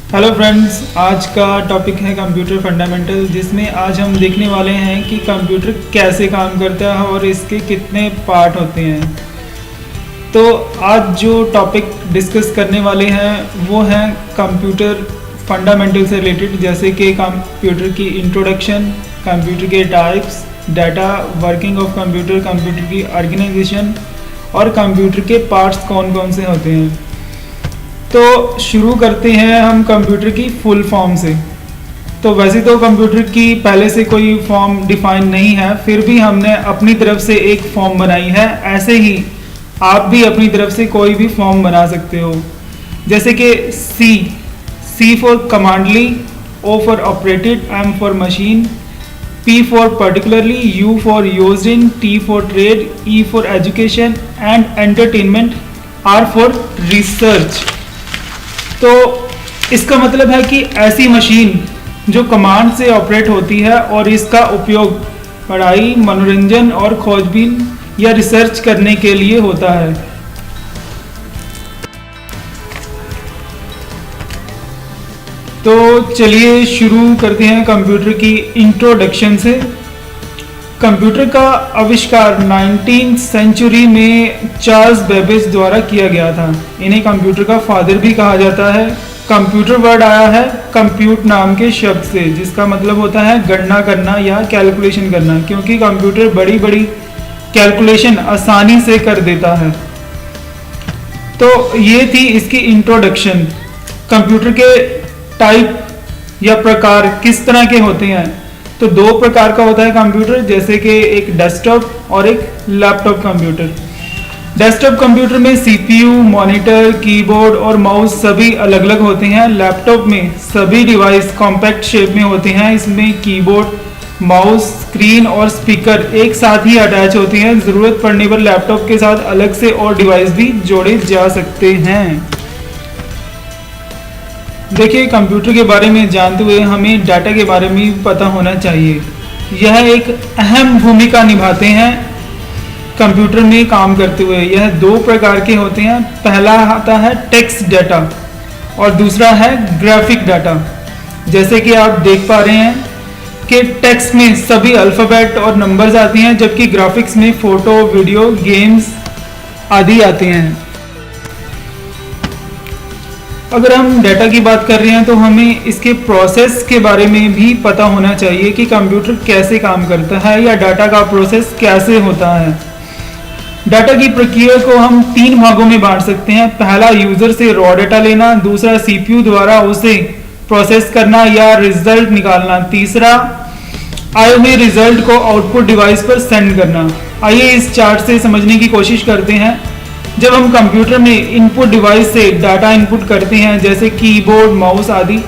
Hello friends, आज का topic है कंप्यूटर फंडामेंटल, जिसमें आज हम देखने वाले हैं कि कंप्यूटर कैसे काम करता है और इसके कितने पार्ट होते हैं। तो आज जो टॉपिक डिस्कस करने वाले हैं वो हैं कंप्यूटर फंडामेंटल से रिलेटेड, जैसे कि कंप्यूटर की इंट्रोडक्शन, कंप्यूटर के types, data, working of computer, computer की ऑर्गेनाइजेशन और कंप्यूटर के पार्ट्स कौन कौन से होते हैं। तो शुरू करते हैं हम कंप्यूटर की फुल फॉर्म से। तो वैसे तो कंप्यूटर की पहले से कोई फॉर्म डिफाइन नहीं है, फिर भी हमने अपनी तरफ से एक फॉर्म बनाई है। ऐसे ही आप भी अपनी तरफ से कोई भी फॉर्म बना सकते हो, जैसे कि C for commonly, O for operated, M for machine, P for particularly, U for used in, T for trade, E for education and entertainment, R for research। तो इसका मतलब है कि ऐसी मशीन जो कमांड से ऑपरेट होती है और इसका उपयोग पढ़ाई, मनोरंजन और खोजबीन या रिसर्च करने के लिए होता है। तो चलिए शुरू करते हैं कंप्यूटर की इंट्रोडक्शन से। कंप्यूटर का आविष्कार 19th सेंचुरी में चार्ल्स बेबेज द्वारा किया गया था। इन्हें कंप्यूटर का फादर भी कहा जाता है। कंप्यूटर वर्ड आया है कंप्यूट नाम के शब्द से, जिसका मतलब होता है गणना करना या कैलकुलेशन करना, क्योंकि कंप्यूटर बड़ी बड़ी कैलकुलेशन आसानी से कर देता है। तो ये थी इसकी इंट्रोडक्शन। कंप्यूटर के टाइप या प्रकार किस तरह के होते हैं, तो दो प्रकार का होता है कंप्यूटर, जैसे कि एक डेस्कटॉप और एक लैपटॉप कंप्यूटर। डेस्कटॉप कंप्यूटर में सीपीयू, मॉनिटर, कीबोर्ड और माउस सभी अलग अलग होते हैं। लैपटॉप में सभी डिवाइस कॉम्पैक्ट शेप में होते हैं। इसमें कीबोर्ड, माउस, स्क्रीन और स्पीकर एक साथ ही अटैच होते हैं। ज़रूरत पड़ने पर लैपटॉप के साथ अलग से और डिवाइस भी जोड़े जा सकते हैं। देखिए, कंप्यूटर के बारे में जानते हुए हमें डाटा के बारे में भी पता होना चाहिए। यह एक अहम भूमिका निभाते हैं कंप्यूटर में काम करते हुए। यह दो प्रकार के होते हैं। पहला आता है टेक्स्ट डाटा और दूसरा है ग्राफिक डाटा। जैसे कि आप देख पा रहे हैं कि टेक्स्ट में सभी अल्फ़ाबेट और नंबर्स आती हैं, जबकि ग्राफिक्स में फ़ोटो, वीडियो, गेम्स आदि आते हैं। अगर हम डाटा की बात कर रहे हैं तो हमें इसके प्रोसेस के बारे में भी पता होना चाहिए कि कंप्यूटर कैसे काम करता है या डाटा का प्रोसेस कैसे होता है। डाटा की प्रक्रिया को हम तीन भागों में बांट सकते हैं। पहला, यूजर से रॉ डाटा लेना। दूसरा, सीपीयू द्वारा उसे प्रोसेस करना या रिजल्ट निकालना। तीसरा, आए हुए रिजल्ट को आउटपुट डिवाइस पर सेंड करना। आइए इस चार्ट से समझने की कोशिश करते हैं। जब हम कंप्यूटर में इनपुट डिवाइस से डाटा इनपुट करते हैं, जैसे कीबोर्ड, माउस आदि,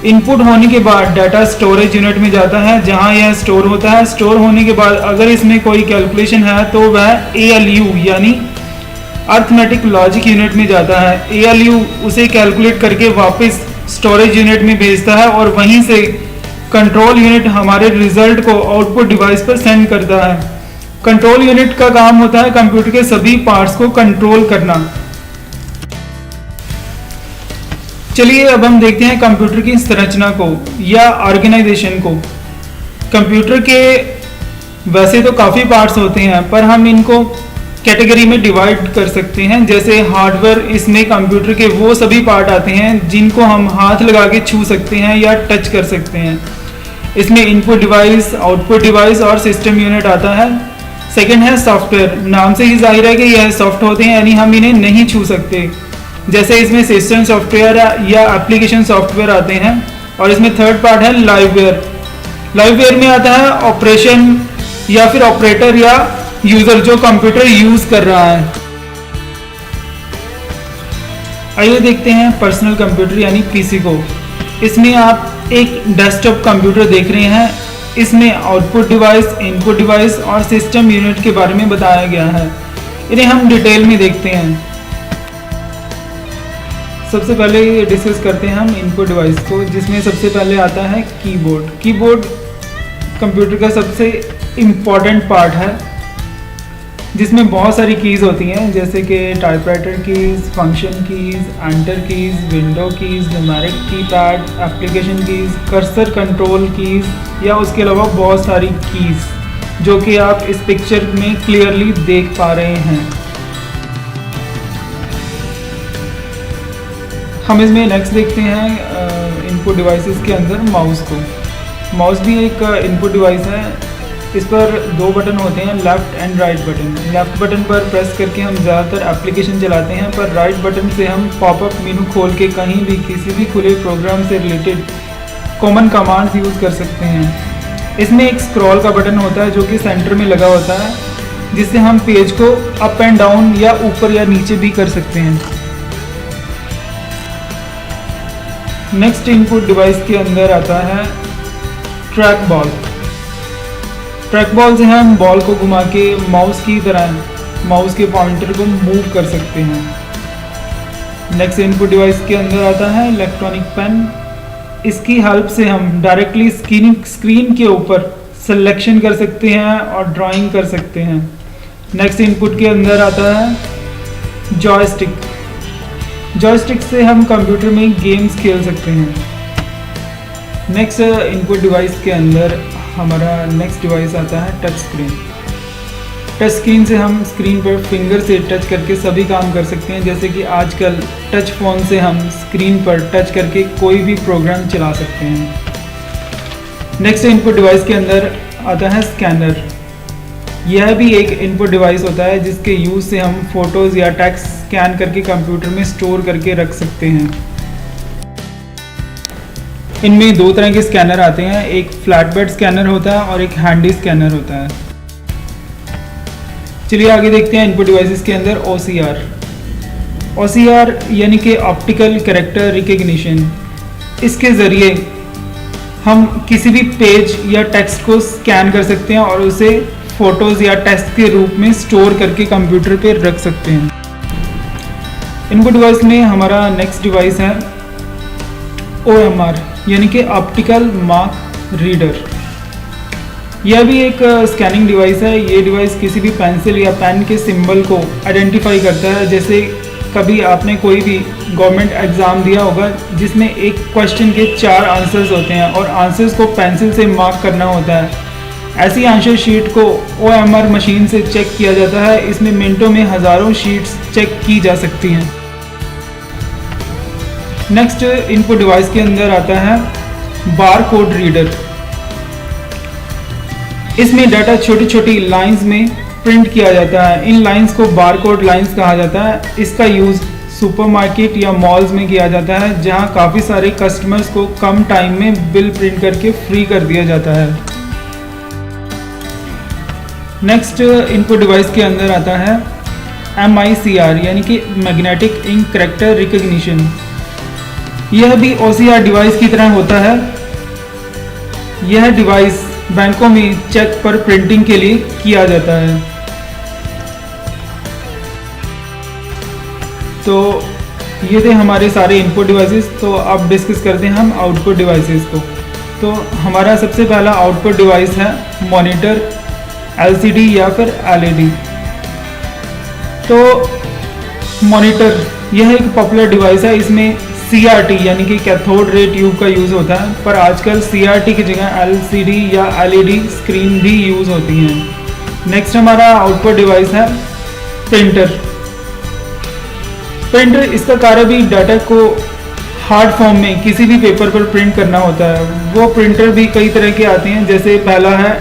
इनपुट होने के बाद डाटा स्टोरेज यूनिट में जाता है, जहां यह स्टोर होता है। स्टोर होने के बाद अगर इसमें कोई कैलकुलेशन है तो वह ALU यानी अर्थमेटिक लॉजिक यूनिट में जाता है। ALU उसे कैलकुलेट करके वापस स्टोरेज यूनिट में भेजता है और वहीं से कंट्रोल यूनिट हमारे रिजल्ट को आउटपुट डिवाइस पर सेंड करता है। कंट्रोल यूनिट का काम होता है कंप्यूटर के सभी पार्ट्स को कंट्रोल करना। चलिए अब हम देखते हैं कंप्यूटर की संरचना को या ऑर्गेनाइजेशन को। कंप्यूटर के वैसे तो काफ़ी पार्ट्स होते हैं, पर हम इनको कैटेगरी में डिवाइड कर सकते हैं। जैसे हार्डवेयर, इसमें कंप्यूटर के वो सभी पार्ट आते हैं जिनको हम हाथ लगा के छू सकते हैं या टच कर सकते हैं। इसमें इनपुट डिवाइस, आउटपुट डिवाइस और सिस्टम यूनिट आता है। सेकेंड है सॉफ्टवेयर। नाम से ही जाहिर है कि यह सॉफ्ट होते हैं, यानी हम इन्हें नहीं छू सकते। जैसे इसमें सिस्टम सॉफ्टवेयर या एप्लीकेशन सॉफ्टवेयर आते हैं। और इसमें थर्ड पार्ट है लाइववेयर। लाइववेयर में आता है ऑपरेशन या फिर ऑपरेटर या यूजर जो कंप्यूटर यूज कर रहा है। आइए देखते हैं पर्सनल कंप्यूटर यानी पीसी को। इसमें आप एक डेस्कटॉप कंप्यूटर देख रहे हैं। इसमें आउटपुट डिवाइस, इनपुट डिवाइस और सिस्टम यूनिट के बारे में बताया गया है। इन्हें हम डिटेल में देखते हैं। सबसे पहले डिस्कस करते हैं हम इनपुट डिवाइस को, जिसमें सबसे पहले आता है कीबोर्ड। कीबोर्ड कंप्यूटर का सबसे इम्पॉर्टेंट पार्ट है। जिसमें बहुत सारी कीज़ होती हैं, जैसे कि typewriter keys, function keys, enter keys, window keys, numeric keypad, application keys, cursor control keys या उसके अलावा बहुत सारी कीज़ जो कि आप इस पिक्चर में क्लियरली देख पा रहे हैं। हम इसमें नेक्स्ट देखते हैं इनपुट डिवाइसेस के अंदर माउस को। माउस भी एक इनपुट डिवाइस है। इस पर दो बटन होते हैं, left and right button. Left button पर प्रेस करके हम ज़्यादातर एप्लीकेशन चलाते हैं, पर राइट बटन से हम पॉपअप मेनू खोल के कहीं भी किसी भी खुले प्रोग्राम से रिलेटेड कॉमन कमांड्स यूज़ कर सकते हैं। इसमें एक स्क्रॉल का बटन होता है जो कि सेंटर में लगा होता है, जिससे हम पेज को अप एंड डाउन या ऊपर या नीचे भी कर सकते हैं। नेक्स्ट इनपुट डिवाइस के अंदर आता है ट्रैक बॉल। ट्रैक बॉल से हम बॉल को घुमा के माउस की तरह माउस के पॉइंटर को मूव कर सकते हैं। नेक्स्ट इनपुट डिवाइस के अंदर आता है इलेक्ट्रॉनिक पेन। इसकी हेल्प से हम डायरेक्टली स्क्रीन के ऊपर सिलेक्शन कर सकते हैं और ड्राइंग कर सकते हैं। नेक्स्ट इनपुट के अंदर आता है जॉयस्टिक। जॉयस्टिक से हम कंप्यूटर में गेम्स खेल सकते हैं। नेक्स्ट इनपुट डिवाइस के अंदर हमारा नेक्स्ट डिवाइस आता है टच स्क्रीन। टच स्क्रीन से हम स्क्रीन पर फिंगर से टच करके सभी काम कर सकते हैं, जैसे कि आजकल टच फ़ोन से हम स्क्रीन पर टच करके कोई भी प्रोग्राम चला सकते हैं। नेक्स्ट इनपुट डिवाइस के अंदर आता है स्कैनर। यह भी एक इनपुट डिवाइस होता है जिसके यूज़ से हम फ़ोटोज़ या टेक्स्ट स्कैन करके कंप्यूटर में स्टोर करके रख सकते हैं। इनमें दो तरह के स्कैनर आते हैं, एक फ्लैट बेड स्कैनर होता है और एक हैंडी स्कैनर होता है। चलिए आगे देखते हैं इनपुट डिवाइसेस के अंदर OCR। OCR यानी कि ऑप्टिकल कैरेक्टर रिकग्निशन। इसके ज़रिए हम किसी भी पेज या टेक्स्ट को स्कैन कर सकते हैं और उसे फ़ोटोज़ या टेक्स्ट के रूप में स्टोर करके कंप्यूटर पे रख सकते हैं। इनपुट डिवाइस में हमारा नेक्स्ट डिवाइस है OMR यानी कि ऑप्टिकल मार्क रीडर। यह भी एक स्कैनिंग डिवाइस है। ये डिवाइस किसी भी पेंसिल या पेन के सिंबल को आइडेंटिफाई करता है। जैसे कभी आपने कोई भी गवर्नमेंट एग्ज़ाम दिया होगा जिसमें एक क्वेश्चन के 4 आंसर्स होते हैं और आंसर्स को पेंसिल से मार्क करना होता है। ऐसी आंसर शीट को OMR मशीन से चेक किया जाता है। इसमें मिनटों में हज़ारों शीट्स चेक की जा सकती हैं। नेक्स्ट इनपुट डिवाइस के अंदर आता है बार कोड रीडर। इसमें डाटा छोटी छोटी लाइंस में प्रिंट किया जाता है। इन लाइंस को बार कोड लाइंस कहा जाता है। इसका यूज़ सुपरमार्केट या मॉल्स में किया जाता है, जहां काफ़ी सारे कस्टमर्स को कम टाइम में बिल प्रिंट करके फ्री कर दिया जाता है। नेक्स्ट इनपुट डिवाइस के अंदर आता है MICR यानी कि मैग्नेटिक इंक कैरेक्टर रिकग्निशन। यह भी OCR डिवाइस की तरह होता है। यह डिवाइस बैंकों में चेक पर प्रिंटिंग के लिए किया जाता है। तो ये थे हमारे सारे इनपुट डिवाइसेस। तो अब डिस्कस करते हैं हम आउटपुट डिवाइसेस को। तो हमारा सबसे पहला आउटपुट डिवाइस है मॉनिटर, LCD या फिर LED। तो मॉनिटर यह एक पॉपुलर डिवाइस है। इसमें CRT यानी कि कैथोड रे ट्यूब का यूज़ होता है, पर आजकल CRT की जगह LCD या LED स्क्रीन भी यूज़ होती हैं। नेक्स्ट हमारा आउटपुट डिवाइस है प्रिंटर। प्रिंटर इसका कार्य भी डाटा को हार्ड फॉर्म में किसी भी पेपर पर प्रिंट करना होता है। वो प्रिंटर भी कई तरह के आते हैं, जैसे पहला है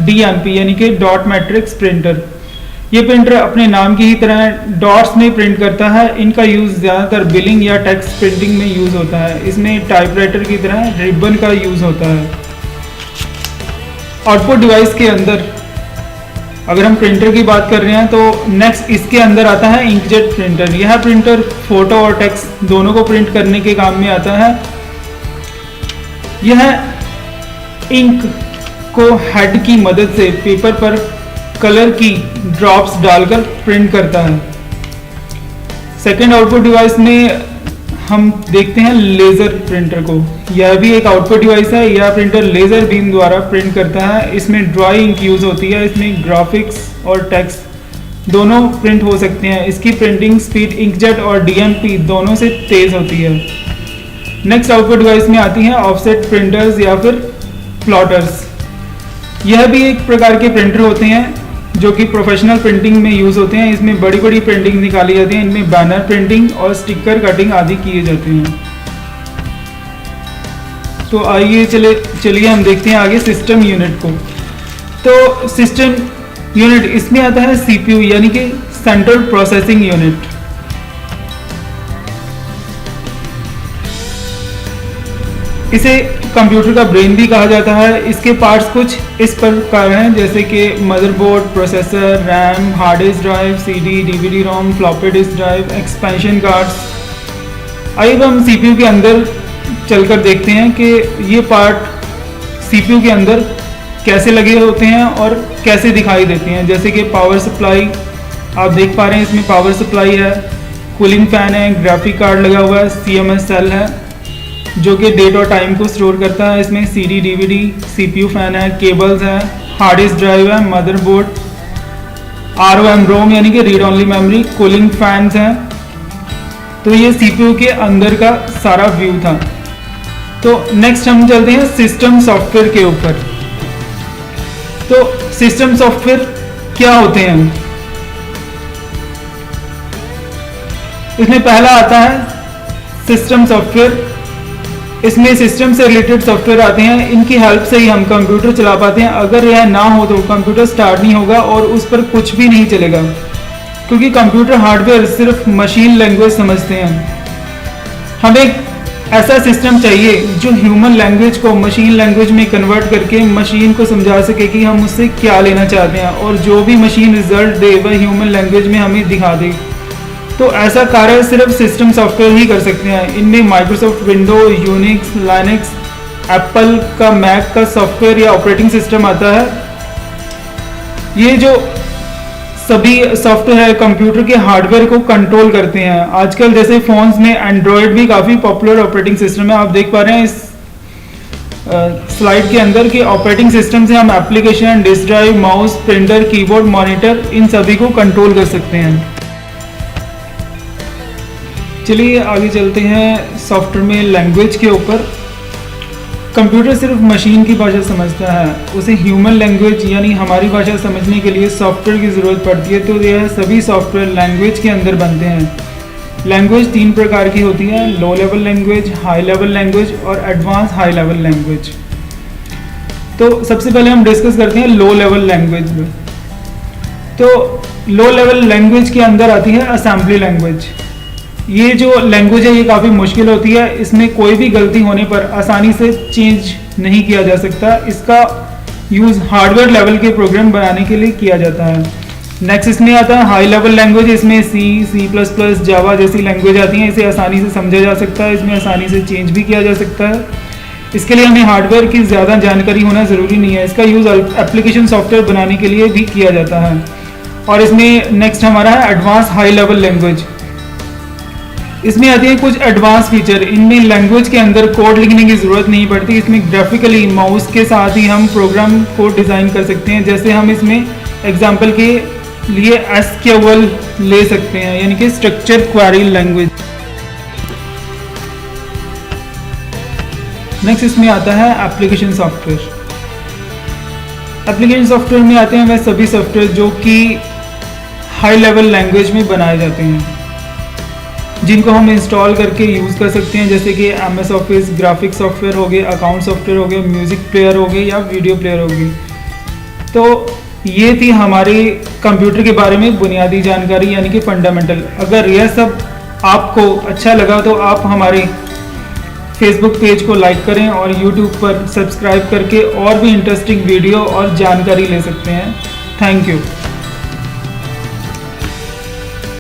DMP यानी कि डॉट मैट्रिक्स प्रिंटर। ये प्रिंटर अपने नाम की ही तरह डॉट्स में प्रिंट करता है। इनका यूज़ ज़्यादातर बिलिंग या टेक्स्ट प्रिंटिंग में यूज़ होता है। इसमें टाइपराइटर की तरह रिबन का यूज़ होता है। आउटपुट डिवाइस के अंदर अगर हम प्रिंटर की बात कर रहे हैं तो नेक्स्ट इसके अंदर आता है इंकजेट प्रिंटर। यह प्रिंटर फोटो और टेक्स्ट दोनों को प्रिंट करने के काम में आता है। यह इंक को हेड की मदद से पेपर पर कलर की ड्रॉप्स डालकर प्रिंट करता है। सेकेंड आउटपुट डिवाइस में हम देखते हैं लेज़र प्रिंटर को। यह भी एक आउटपुट डिवाइस है। यह प्रिंटर लेज़र बीम द्वारा प्रिंट करता है। इसमें ड्राई इंक यूज़ होती है। इसमें ग्राफिक्स और टेक्स्ट दोनों प्रिंट हो सकते हैं। इसकी प्रिंटिंग स्पीड इंकजेट और डीएमपी दोनों से तेज़ होती है। नेक्स्ट आउटपुट डिवाइस में आती हैं ऑफसेट प्रिंटर्स या फिर प्लॉटर्स। यह भी एक प्रकार के प्रिंटर होते हैं जो कि प्रोफेशनल प्रिंटिंग में यूज़ होते हैं। इसमें बड़ी बड़ी प्रिंटिंग निकाली जाती है। इनमें बैनर प्रिंटिंग और स्टिकर कटिंग आदि किए जाते हैं। तो आइए चलिए हम देखते हैं आगे सिस्टम यूनिट को। तो सिस्टम यूनिट इसमें आता है सीपीयू यानी कि सेंट्रल प्रोसेसिंग यूनिट। इसे कंप्यूटर का ब्रेन भी कहा जाता है। इसके पार्ट्स कुछ इस प्रकार हैं, जैसे कि motherboard, processor, RAM, hard disk drive, CD, DVD ROM, floppy disk drive, expansion cards. आइए हम सीपीयू के अंदर चलकर देखते हैं कि ये पार्ट सीपीयू के अंदर कैसे लगे होते हैं और कैसे दिखाई देते हैं। जैसे कि पावर सप्लाई आप देख पा रहे हैं, इसमें पावर सप्लाई है, कूलिंग फैन है, ग्राफिक कार्ड लगा हुआ है, सीएमएस सेल है जो कि डेट और टाइम को स्टोर करता है। इसमें सीडी, डीवीडी, सीपीयू फैन है, केबल्स है, हार्ड डिस्क ड्राइव है, मदरबोर्ड, आरओएम रोम यानी कि read only memory, cooling fans हैं। तो ये सीपीयू के अंदर का सारा व्यू था। तो नेक्स्ट हम चलते हैं सिस्टम सॉफ्टवेयर के ऊपर। तो सिस्टम सॉफ्टवेयर क्या होते हैं? इसमें पहला आता है सिस्टम सॉफ्टवेयर। इसमें सिस्टम से रिलेटेड सॉफ्टवेयर आते हैं। इनकी हेल्प से ही हम कंप्यूटर चला पाते हैं। अगर यह ना हो तो कंप्यूटर स्टार्ट नहीं होगा और उस पर कुछ भी नहीं चलेगा, क्योंकि कंप्यूटर हार्डवेयर सिर्फ मशीन लैंग्वेज समझते हैं। हमें ऐसा सिस्टम चाहिए जो ह्यूमन लैंग्वेज को मशीन लैंग्वेज में कन्वर्ट करके मशीन को समझा सके कि हम उससे क्या लेना चाहते हैं, और जो भी मशीन रिजल्ट दे वह ह्यूमन लैंग्वेज में हमें दिखा दे। तो ऐसा कार्य सिर्फ सिस्टम सॉफ्टवेयर ही कर सकते हैं। इनमें Microsoft window, Unix, Linux, Apple का मैक का सॉफ्टवेयर या ऑपरेटिंग सिस्टम आता है। ये जो सभी सॉफ्टवेयर है कंप्यूटर के हार्डवेयर को कंट्रोल करते हैं। आजकल जैसे फोन्स में एंड्रॉयड भी काफ़ी पॉपुलर ऑपरेटिंग सिस्टम है। आप देख पा रहे हैं इस स्लाइड के अंदर कि ऑपरेटिंग सिस्टम से हम application, disk drive, mouse, printer, keyboard, monitor इन सभी को कंट्रोल कर सकते हैं। चलिए आगे चलते हैं सॉफ्टवेयर में लैंग्वेज के ऊपर। कंप्यूटर सिर्फ मशीन की भाषा समझता है, उसे ह्यूमन लैंग्वेज यानी हमारी भाषा समझने के लिए सॉफ्टवेयर की ज़रूरत पड़ती है। तो यह सभी सॉफ्टवेयर लैंग्वेज के अंदर बनते हैं। लैंग्वेज 3 प्रकार की होती है: low level language, high level language और एडवांस हाई लेवल लैंग्वेज। तो सबसे पहले हम डिस्कस करते हैं लो लेवल लैंग्वेज में। तो लो लेवल लैंग्वेज के अंदर आती है असेंबली लैंग्वेज। ये जो लैंग्वेज है ये काफ़ी मुश्किल होती है। इसमें कोई भी गलती होने पर आसानी से चेंज नहीं किया जा सकता। इसका यूज़ हार्डवेयर लेवल के प्रोग्राम बनाने के लिए किया जाता है। नेक्स्ट इसमें आता है हाई लेवल लैंग्वेज। इसमें C++, जावा जैसी लैंग्वेज आती हैं। इसे आसानी से समझा जा सकता है, इसमें आसानी से चेंज भी किया जा सकता है। इसके लिए हमें हार्डवेयर की ज़्यादा जानकारी होना ज़रूरी नहीं है। इसका यूज़ एप्लीकेशन सॉफ्टवेयर बनाने के लिए भी किया जाता है। और इसमें नेक्स्ट हमारा है एडवांस हाई लेवल लैंग्वेज। इसमें आती है कुछ एडवांस फीचर। इनमें लैंग्वेज के अंदर कोड लिखने की ज़रूरत नहीं पड़ती। इसमें ग्राफिकली माउस के साथ ही हम प्रोग्राम को डिज़ाइन कर सकते हैं। जैसे हम इसमें एग्जांपल के लिए SQL ले सकते हैं, यानी कि स्ट्रक्चर क्वेरी लैंग्वेज। नेक्स्ट इसमें आता है एप्लीकेशन सॉफ्टवेयर। एप्लीकेशन सॉफ्टवेयर में आते हैं वह सभी सॉफ्टवेयर जो कि हाई लेवल लैंग्वेज में बनाए जाते हैं, जिनको हम इंस्टॉल करके यूज़ कर सकते हैं। जैसे कि MS ऑफिस, ग्राफिक सॉफ्टवेयर हो गए, अकाउंट सॉफ्टवेयर हो गए, म्यूज़िक प्लेयर हो गए या वीडियो प्लेयर हो गई। तो ये थी हमारे कंप्यूटर के बारे में बुनियादी जानकारी, यानी कि फंडामेंटल। अगर यह सब आपको अच्छा लगा तो आप हमारे फेसबुक पेज को लाइक करें और यूट्यूब पर सब्सक्राइब करके और भी इंटरेस्टिंग वीडियो और जानकारी ले सकते हैं। Thank you.